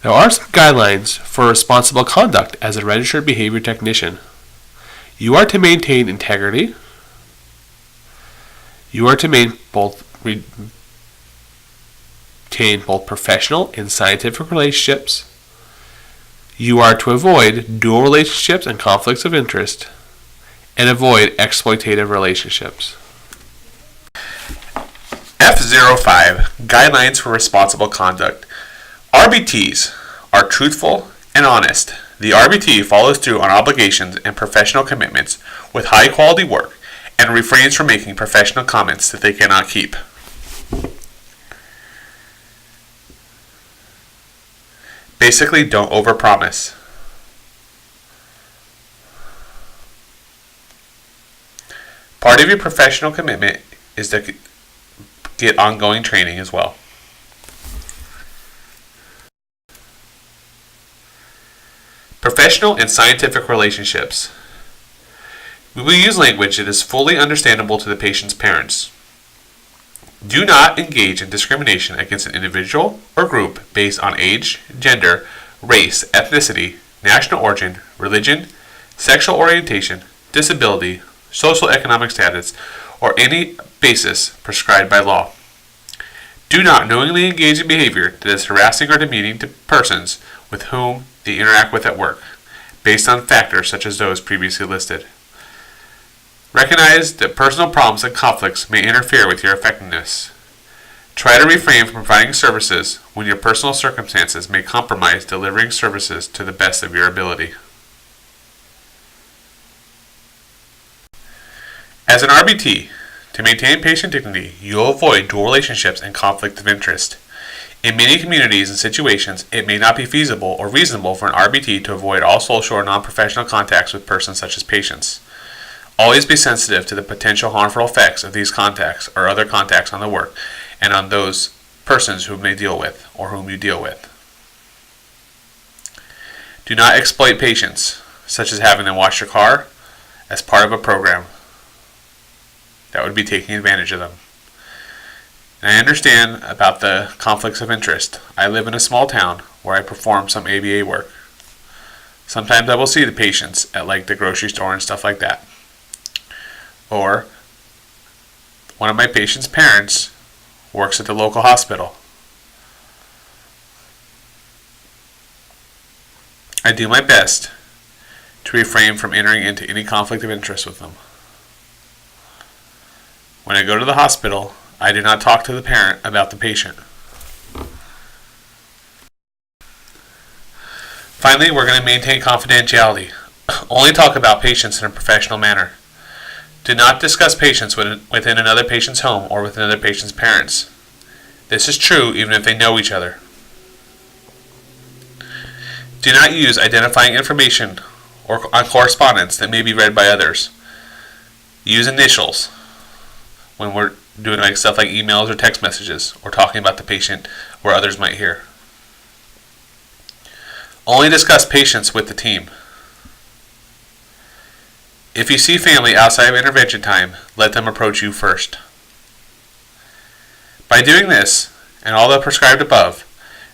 There are some guidelines for responsible conduct as a registered behavior technician. You are to maintain integrity. You are to maintain both professional and scientific relationships. You are to avoid dual relationships and conflicts of interest, and avoid exploitative relationships. F05, Guidelines for Responsible Conduct. RBTs are truthful and honest. The RBT follows through on obligations and professional commitments with high quality work and refrains from making professional comments that they cannot keep. Basically, don't overpromise. Part of your professional commitment is to get ongoing training as well. Professional and scientific relationships. We will use language that is fully understandable to the patient's parents. Do not engage in discrimination against an individual or group based on age, gender, race, ethnicity, national origin, religion, sexual orientation, disability, social economic status, or any basis prescribed by law. Do not knowingly engage in behavior that is harassing or demeaning to persons with whom they interact with at work, based on factors such as those previously listed. Recognize that personal problems and conflicts may interfere with your effectiveness. Try to refrain from providing services when your personal circumstances may compromise delivering services to the best of your ability. As an RBT, to maintain patient dignity, you will avoid dual relationships and conflict of interest. In many communities and situations, it may not be feasible or reasonable for an RBT to avoid all social or non-professional contacts with persons such as patients. Always be sensitive to the potential harmful effects of these contacts or other contacts on the work and on those persons whom they deal with or whom you deal with. Do not exploit patients, such as having them wash your car as part of a program. That would be taking advantage of them. And I understand about the conflicts of interest. I live in a small town where I perform some ABA work. Sometimes I will see the patients at like the grocery store and stuff like that. Or one of my patients' parents works at the local hospital. I do my best to refrain from entering into any conflict of interest with them. When I go to the hospital, I do not talk to the parent about the patient. Finally, we're going to maintain confidentiality. Only talk about patients in a professional manner. Do not discuss patients within another patient's home or with another patient's parents. This is true even if they know each other. Do not use identifying information or on correspondence that may be read by others. Use initials when we're doing like stuff like emails or text messages or talking about the patient where others might hear. Only discuss patients with the team. If you see family outside of intervention time, let them approach you first. By doing this, and all the prescribed above,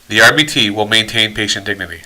the RBT will maintain patient dignity.